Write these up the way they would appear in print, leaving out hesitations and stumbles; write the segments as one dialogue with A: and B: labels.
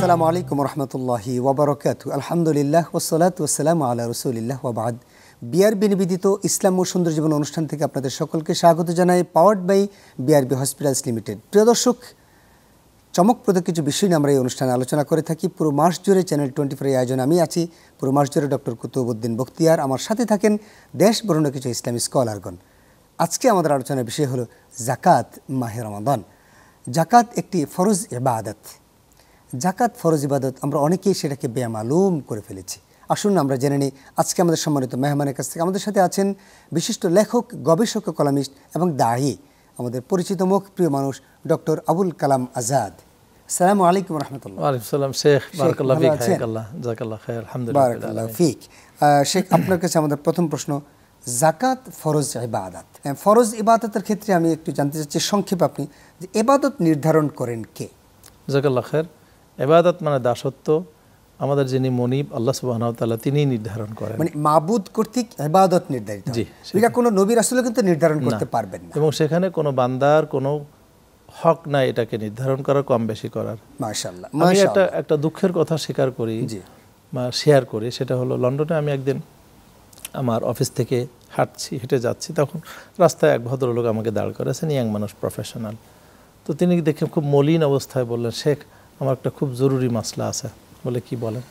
A: আসসালামু আলাইকুম রহমতুল্লাহি ওয়াবারাকাতুহু। আলহামদুলিল্লাহ ওয়াসসালাতু ওয়াসসালামু আলা রাসূলিল্লাহ ওয়া বা'দ। বিআরবি নিবেদিত ইসলাম ও সুন্দর জীবন অনুষ্ঠান থেকে আপনাদের সকলকে স্বাগত জানাই, powered by BRB hospitals limited. প্রিয় দর্শক, চমকপ্রদ কিছু বিষয় নিয়ে আমরা এই অনুষ্ঠানে আলোচনা করে থাকি। পুরো মাস জুড়ে চ্যানেল 24 এর আয়োজন আমি আছি, পুরো মাস জুড়ে ডক্টর কুতুবউদ্দিন বখতিয়ার, আমার সাথে থাকেন দেশ বরণ্য কিছু ইসলামী স্কলারগণ। আজকে আমাদের আলোচনার বিষয় হলো জাকাত মাহে রমাদান। জাকাত একটি ফরজ ইবাদত। জাকাত ফরজ ইবাদত, আমরা অনেকেই সেটাকে বেমালুম করে ফেলেছি। আসুন আমরা জেনে নিই আজকে আমাদের সম্মানিত মেহমানের কাছ থেকে। আমাদের সাথে আছেন বিশিষ্ট লেখক, গবেষক, কলামিস্ট এবং দায়ী, আমাদের পরিচিত মুখ, প্রিয় মানুষ ডক্টর আবুল কালাম আজাদ। আসসালামু আলাইকুম রহমতুল্লাহ।
B: ওয়ালাইকুম আসসালাম শেখ, বারাকাল্লাহু ফিক, হায়াকাল্লাহ, জাযাকাল্লাহু খাইর, আলহামদুলিল্লাহ।
A: বারাকাল্লাহু ফিক। শেখ, আপনার কাছে আমাদের প্রথম প্রশ্ন, জাকাত ফরজ ইবাদত। ফরজ ইবাদতের ক্ষেত্রে আমি একটু জানতে চাচ্ছি সংক্ষেপে আপনি যে ইবাদত নির্ধারণ করেন কে?
B: জাযাকাল্লাহু খাইর। ইবাদত মানে দাসত্ব, আমাদের যিনি মনিব আল্লাহ সুবহানাহু ওয়া তাআলা তিনিই নির্ধারণ করেন, মানে
A: মাবুদ কর্তৃক ইবাদত নির্ধারিত। জি, এটা কোনো নবী রাসূল কিন্তু নির্ধারণ করতে পারবেন না, এবং
B: সেখানে কোনো বান্দার কোনো হক নাই এটাকে নির্ধারণ করার, কম বেশি করার।
A: মাশাআল্লাহ।
B: আমি একটা দুঃখের কথা স্বীকার করি বা শেয়ার করি, সেটা হলো লন্ডনে আমি একদিন আমার অফিস থেকে হেঁটে যাচ্ছি, তখন রাস্তায় এক ভদ্রলোক আমাকে দাঁড় করেছেন, ইয়াং মানুষ, প্রফেশনাল। তো তিনি দেখে খুব মলিন অবস্থায় বললেন, শেখ আমার একটা খুব জরুরি মাসলা আছে। বলে কি বলেন?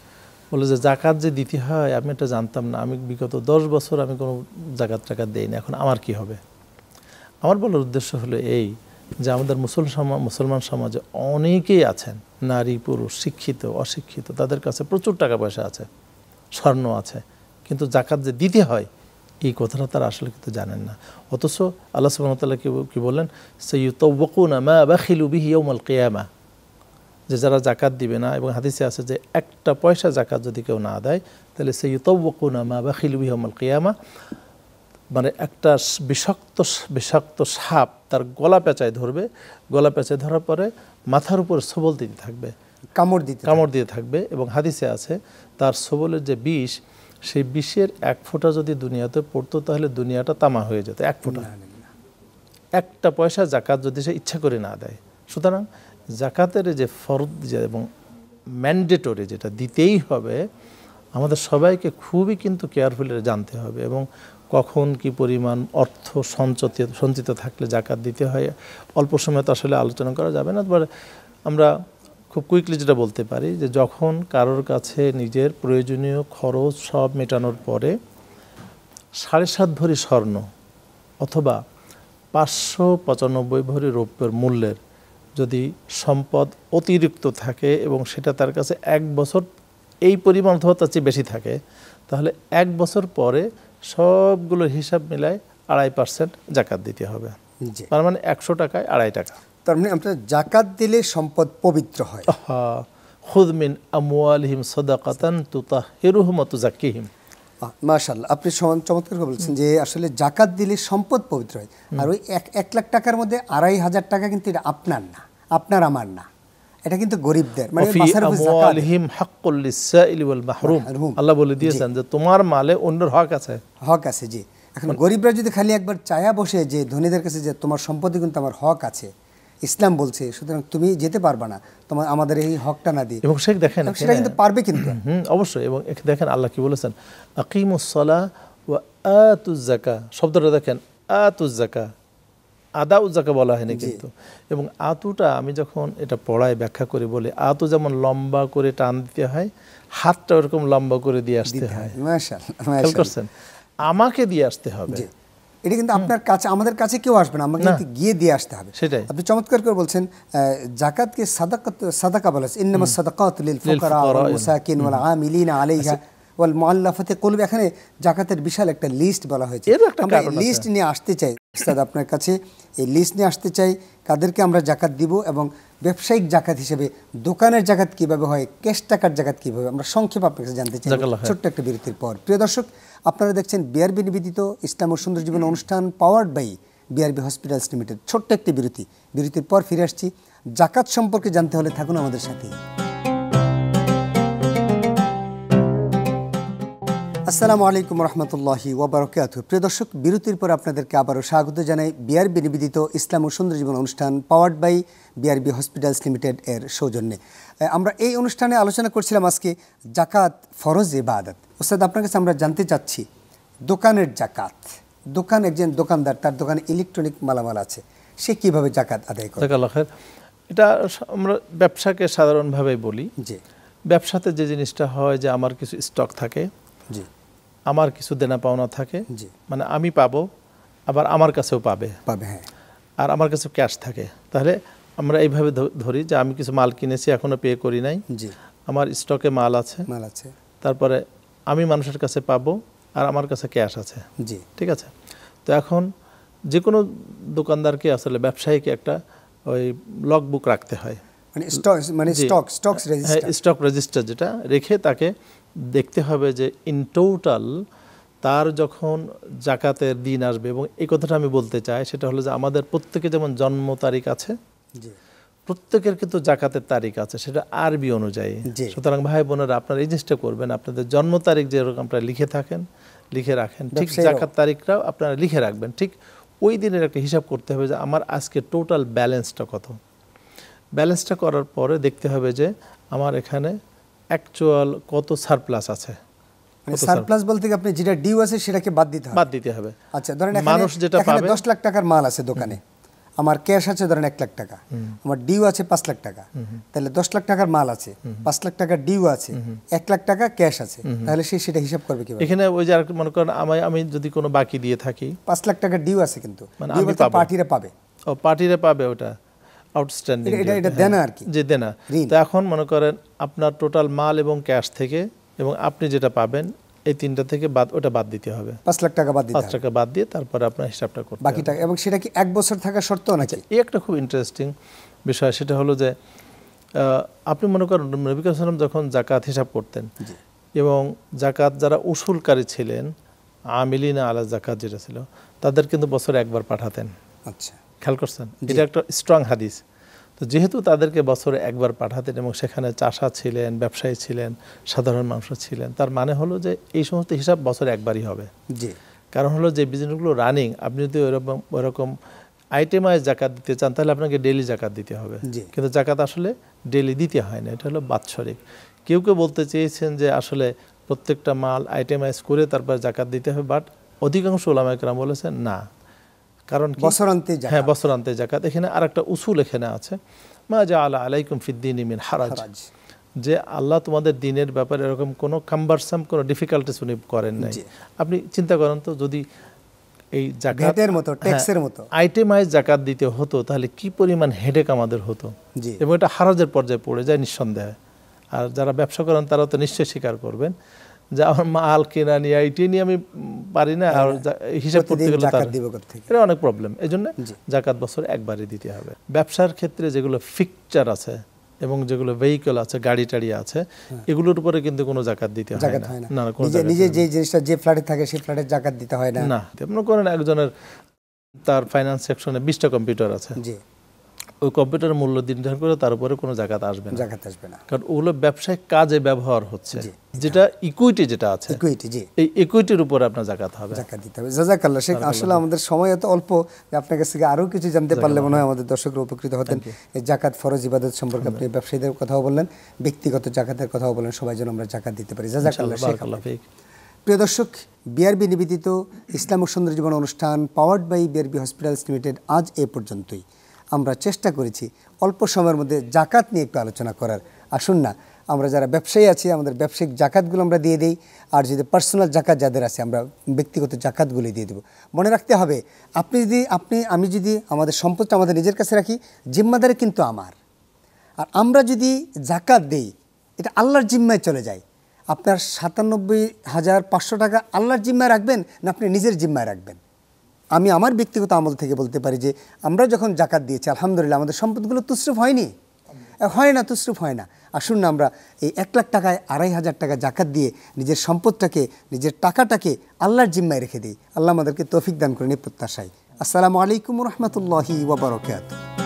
B: বলে যে জাকাত যে দিতে হয় আমি এটা জানতাম না, আমি বিগত 10 বছর আমি কোনো জাকাত দেই না, এখন আমার কি হবে? আমার বলার উদ্দেশ্য হলো এই যে আমাদের মুসলমান সমাজে অনেকেই আছেন, নারী পুরুষ, শিক্ষিত অশিক্ষিত, তাদের কাছে প্রচুর টাকা পয়সা আছে, স্বর্ণ আছে, কিন্তু জাকাত যে দিতে হয় এই কথাটা তারা আসলে কিন্তু জানেন না। অথচ আল্লাহ সুবহানাহু ওয়া তাআলা কি বললেন, সাইয়ুতাওয়াকুনা মা বাখিলু বিহি ইয়াউমাল কিয়ামাহ, যে যারা জাকাত দিবে না, এবং হাদিসে আছে যে একটা পয়সা জাকাত যদি কেউ না দেয় তাহলে সাইয়ুতাওয়াকুনা মা বাখিলু বিহি ইয়াউমাল কিয়ামাহ, মানে একটা বিষাক্ত সাপ তার গলা পেঁচায় ধরবে, গলা পেঁচায় ধরার পরে মাথার উপর সবল দিতে থাকবে, কামড় দিতে থাকবে, এবং হাদিসে আছে তার সবলের যে বিষ, সেই বিষের 1 ফোঁটা যদি দুনিয়াতে পড়তো তাহলে দুনিয়াটা তামা হয়ে যেত। 1 ফোঁটা, একটা পয়সা জাকাত যদি সে ইচ্ছা করে না দেয়। সুতরাং জাকাতের যে ফরজ এবং ম্যান্ডেটরি, যেটা দিতেই হবে, আমাদের সবাইকে খুবই কিন্তু কেয়ারফুলি জানতে হবে, এবং কখন কি পরিমাণ অর্থ সঞ্চিত থাকলে জাকাত দিতে হয় অল্প সময় তো আসলে আলোচনা করা যাবে না। তবে আমরা খুব কুইকলি যেটা বলতে পারি যে যখন কারোর কাছে নিজের প্রয়োজনীয় খরচ সব মেটানোর পরে 7.5 ভরি স্বর্ণ অথবা 595 ভরি রৌপ্যের মূল্যের যদি সম্পদ অতিরিক্ত থাকে এবং সেটা তার কাছে 1 বছর এই পরিমাণ অথবা তার চেয়ে বেশি থাকে, তাহলে 1 বছর পরে সবগুলোর হিসাব মিলায় 2.5% জাকাত দিতে হবে। তার মানে 100 টাকায় 2.5 টাকা।
A: তার মানে আপনার জাকাত দিলে সম্পদ পবিত্র হয়।
B: খুয মিন আমওয়ালিহিম সাদাকাতান তুতাহহিরুহুম ওয়া তুযাক্কিহিম।
A: মাশাআল্লাহ, আপনি চমৎকার করে বলছেন যে আসলে জাকাত দিলে সম্পদ পবিত্র হয়। আর ওই 1 লাখ টাকার মধ্যে 2.5 টাকা কিন্তু এটা আপনার না, আপনার আমার না, এটা কিন্তু গরিবদের, মানে
B: আমওয়ালিহিম হাক্কুল লিসাইলি ওয়াল মাহরুম। আল্লাহ বলে দিয়েছেন যে তোমার মালে অন্যের হক আছে। জি, এখন গরিবরা যদি খালি একবার চায়া বসে যে ধনীদের কাছে যে তোমার সম্পত্তি কিন্তু আমার হক আছে, ইসলাম বলছে, সুতরাং তুমি যেতে পারবা না তোমার আমাদের এই হকটা না দিয়ে, এবং শেখ দেখেন
A: সেটা কিন্তু পারবে কিন্তু
B: অবশ্যই। এবং দেখেন আল্লাহ কি বলেছেন, আকিমুস সালাহ ওয়া আতুজ যাকাহ, শব্দটা দেখেন, আতুজ যাকাহ, আদাউজ যাকাহ বলা হয়নি কিন্তু। এবং আতুটা আমি যখন এটা পড়ায় ব্যাখ্যা করে বলি, আতু যেমন লম্বা করে টান দিতে হয়, হাতটা ওরকম লম্বা করে দিয়ে আসতে হয়।
A: মাশাআল্লাহ,
B: খেয়াল করছেন, আমাকে দিয়ে আসতে হবে।
A: এটা কিন্তু আপনার কাছে, আমাদের কাছে কেউ আসবে না, আমাকে গিয়ে দিয়ে আসতে হবে।
B: সেটাই
A: আপনি চমৎকার করে বলছেন। জাকাতকে সাদাকা বলা হয়েছে, ইন্নামাস সাদাকাতু লিল ফুকারা ওয়াল মুসাকিন ওয়াল আমিলিনা আলাইহা ওয়াল মুআল্লাফাতি কুলুব। এখানে জাকাতের বিশাল একটা লিস্ট বলা হয়েছে। আমরা লিস্ট নিয়ে আসতে চাই উস্তাদ, আপনার কাছে এই লিস্ট নিয়ে আসতে চাই, কাদেরকে আমরা জাকাত দিব, এবং ব্যবসায়িক জাকাত হিসেবে দোকানের জাকাত কিভাবে হয়, ক্যাশ টাকার জাকাত কিভাবে, আমরা সংক্ষেপে আপনার কাছে জানতে চাই ছোট্ট একটা বিরতির পর। প্রিয় দর্শক, আপনারা দেখছেন বিআরবি নিবেদিত ইসলাম ও সুন্দর জীবন অনুষ্ঠান, powered by BRB hospitals limited. ছোট্ট একটি বিরতির পর ফিরে আসছি। জাকাত সম্পর্কে জানতে হলে থাকুন আমাদের সাথে। আসসালামু আলাইকুম রহমতুল্লাহি ওয়াবারাকাতুহু। প্রিয় দর্শক, বিরতির পর আপনাদেরকে আবারও স্বাগত জানাই বিআরবি নিবেদিত ইসলাম ও সুন্দর জীবন অনুষ্ঠান powered by BRB hospitals limited এর সৌজন্যে। আমরা এই অনুষ্ঠানে আলোচনা করছিলাম আজকে জাকাত ফরজ ইবাদত। ওস্তাদ, আপনার কাছে আমরা জানতে চাচ্ছি দোকানের জাকাত। একজন দোকানদার, তার দোকানে ইলেকট্রনিক মালামাল আছে, সে কিভাবে জাকাত আদায় করে?
B: এটা আমরা ব্যবসাকে সাধারণভাবে বলি।
A: জি।
B: ব্যবসাতে যে জিনিসটা হয় যে আমার কিছু স্টক থাকে,
A: জি,
B: আমার কিছু দেনা পাওনা থাকে,
A: জি,
B: মানে আমি পাবো আবার আমার কাছেও পাবে,
A: হ্যাঁ,
B: আর আমার কাছে ক্যাশ থাকে। তাহলে আমরা এইভাবে ধরি যে আমি কিছু মাল কিনেছি, এখনো পে করি নাই,
A: জি,
B: আমার স্টকে মাল আছে, তারপরে আমি মানুষের কাছে পাবো আর আমার কাছে ক্যাশ আছে।
A: জি, ঠিক আছে।
B: তো এখন যে কোনো দোকানদারকে আসলে ব্যবসায়ীকে একটা ওই লগ বুক রাখতে হয়, স্টক রেজিস্টার, যেটা রেখে তাকে দেখতে হবে যে ইন টোটাল তার যখন জাকাতের দিন আসবে। এবং এই কথাটা আমি বলতে চাই, সেটা হলো যে আমাদের প্রত্যেকে যেমন জন্ম তারিখ আছে, প্রত্যেকের কিন্তু জাকাতের তারিখ আছে, সেটা আরবি অনুযায়ী। সুতরাং ভাই বোনেরা, আপনারা এই জিনিসটা করবেন, আপনাদের জন্ম তারিখ যেরকম আপনারা লিখে রাখেন, ঠিক জাকাত তারিখটাও আপনারা লিখে রাখবেন। ঠিক ওই দিনের একটা হিসাব করতে হবে যে আমার আজকে টোটাল ব্যালেন্সটা কত। ব্যালেন্সটা করার পরে দেখতে হবে যে আমার এখানে অ্যাকচুয়াল কত সারপ্লাস আছে।
A: সারপ্লাস বলতে আপনি যেটা ডিউ আছে সেটাকে বাদ দিতে হবে। আচ্ছা, ধরেন
B: মানুষ যেটা পাবে,
A: 10 লাখ টাকার মাল আছে দোকানে, আমার ক্যাশ আছে ধরেন 1 লাখ টাকা, আমার ডিউ আছে 5 লাখ টাকা, তাহলে 10 লাখ টাকার মাল আছে, 5 লাখ টাকার ডিউ আছে, 1 লাখ টাকা ক্যাশ আছে, তাহলে সেটা হিসাব করবে কিভাবে?
B: এখানে ওই যে মনে করেন আমি যদি কোনো বাকি দিয়ে থাকি,
A: 5 লাখ টাকার ডিউ আছে, কিন্তু পার্টিরা
B: পাবে ওটা আউটস্ট্যান্ডিং,
A: এটা দেনা আর কি,
B: যে দেনা। তো এখন মনে করেন আপনার টোটাল মাল এবং ক্যাশ থেকে এবং আপনি যেটা পাবেন এই তিনটা থেকে ওটা বাদ দিতে হবে।
A: 5 লাখ টাকা বাদ দিতে হবে।
B: 5 টাকা বাদ দিয়ে তারপরে আপনার হিসাবটা করতে হবে বাকি টাকা।
A: এবং সেটা কি 1 বছর থাকা শর্ত নাকি?
B: এই একটা খুব ইন্টারেস্টিং বিষয়, সেটা হলো যে আপনি মনে করেন নবী কারীম সাল্লাল্লাহু আলাইহি ওয়াসাল্লাম যখন জাকাত হিসাব করতেন এবং জাকাত যারা উসুলকারী ছিলেন, আমিলিনা আলা জাকাত যেটা ছিল, তাদের কিন্তু বছরে একবার পাঠাতেন।
A: আচ্ছা,
B: খেয়াল করছেন? এটা একটা স্ট্রং হাদিস। তো যেহেতু তাদেরকে বছরে একবার পাঠাতেন এবং সেখানে চাষা ছিলেন, ব্যবসায়ী ছিলেন, সাধারণ মানুষ ছিলেন, তার মানে হলো যে এই সমস্ত হিসাব বছরে একবারই হবে।
A: জি।
B: কারণ হলো যে বিজনেসগুলো রানিং, আপনি যদি ওরকম আইটেমাইজ জাকাত দিতে চান তাহলে আপনাকে ডেইলি জাকাত দিতে হবে, কিন্তু জাকাত আসলে ডেইলি দিতে হয় না, এটা হলো বাৎসরিক। কেউ বলতে চেয়েছেন যে আসলে প্রত্যেকটা মাল আইটেমাইজ করে তারপর জাকাত দিতে হবে, বাট অধিকাংশ উলামায়ে কেরাম বলেছেন না, কারণ বছরান্তে জাকাত। এখানে আরেকটা উসুল এখানে আছে, মা জাআলা আলাইকুম ফিদ্দীনি মিন হারাজ, যে আল্লাহ তোমাদের দিনের ব্যাপারে এরকম কোনো কাম্বারসাম কোনো ডিফিকাল্টিস উনি করেন নাই। আপনি চিন্তা করেন তো, যদি এই জাকাতের মতো ট্যাক্সের মতো আইটেমাইজ জাকাত দিতে হতো তাহলে কি পরিমাণ হেডেক আমাদের হতো, এবং এটা হারাজের পর্যায়ে পড়ে যায় নিঃসন্দেহে। আর যারা ব্যবসা করেন তারা তো নিশ্চয়ই স্বীকার করবেন যে আমার মাল কেনা নিয়ে এইটি নিয়ে আমি পারি না, আর হিসাব করতে গেলে এটা অনেক প্রবলেম। এই জন্য জাকাত বছরে একবারই দিতে হবে। ব্যবসার ক্ষেত্রে যেগুলো ফিকচার আছে এবং যেগুলো ভেহিকল আছে, গাড়ি টাড়ি আছে, এগুলোর উপরে কিন্তু কোনো জাকাত দিতে হয় না।
A: নিজে যে জিনিসটা যে ফ্ল্যাটে থাকে সেই ফ্ল্যাটের জাকাত দিতে হয় না।
B: মনে করেন একজনের তার ফাইন্যান্স সেকশনে 20টা কম্পিউটার আছে, ওই কম্পিউটারের মূল্য নির্ধারণ করে তার উপরে কোনো জাকাত আসবে না, কারণ ওগুলো ব্যবসায়িক কাজে ব্যবহার হচ্ছে, যেটা ইকুইটি যেটা আছে, এই ইকুইটির উপরে আপনার জাকাত দিতে হবে।
A: জাযাকাল্লাহ শেখ, আসলে আমাদের সময় এত অল্প যে আপনার কাছ থেকে আরো কিছু জানতে পারলে মনে হয় আমাদের দর্শকরা উপকৃত হতেন। এই জাকাত ফরজ ইবাদত সম্পর্কে আপনি ব্যবসায়ীদের কথাও বললেন, ব্যক্তিগত জাকাতের কথাও বললেন, সবাই যেন আমরা জাকাত দিতে পারি। জাযাকাল্লাহ শেখ। প্রিয় দর্শক, বিআরবি নিবেদিত ইসলাম ও সুন্দর জীবন অনুষ্ঠান powered by BRB hospitals limited আজ এ পর্যন্তই। আমরা চেষ্টা করেছি অল্প সময়ের মধ্যে জাকাত নিয়ে একটু আলোচনা করার। আসুন না, আমরা যারা ব্যবসায়ী আছি আমাদের ব্যবসায়িক জাকাতগুলো আমরা দিয়ে দিই, আর যদি পার্সোনাল জাকাত যাদের আছে আমরা ব্যক্তিগত জাকাতগুলি দিয়ে দেবো। মনে রাখতে হবে, আমি যদি আমাদের সম্পদটা আমাদের নিজের কাছে রাখি, জিম্মাদারি কিন্তু আমার। আর আমরা যদি জাকাত দেই, এটা আল্লাহর জিম্মায় চলে যায়। আপনার 97,500 টাকা আল্লাহর জিম্মায় রাখবেন না আপনি নিজের জিম্মায় রাখবেন? আমি আমার ব্যক্তিগত আমল থেকে বলতে পারি যে আমরা যখন জাকাত দিয়েছি আলহামদুলিল্লাহ আমাদের সম্পদগুলো তুসরুফ হয় না। আসুন না আমরা এই 1 লাখ টাকায় 2,500 টাকা জাকাত দিয়ে নিজের সম্পদটাকে, নিজের টাকাটাকে আল্লাহর জিম্মায় রেখে দিই। আল্লাহ আমাদেরকে তৌফিক দান করেন এই প্রত্যাশায়। আসসালামু আলাইকুম ওয়া রাহমাতুল্লাহি ওয়া বারাকাতুহু।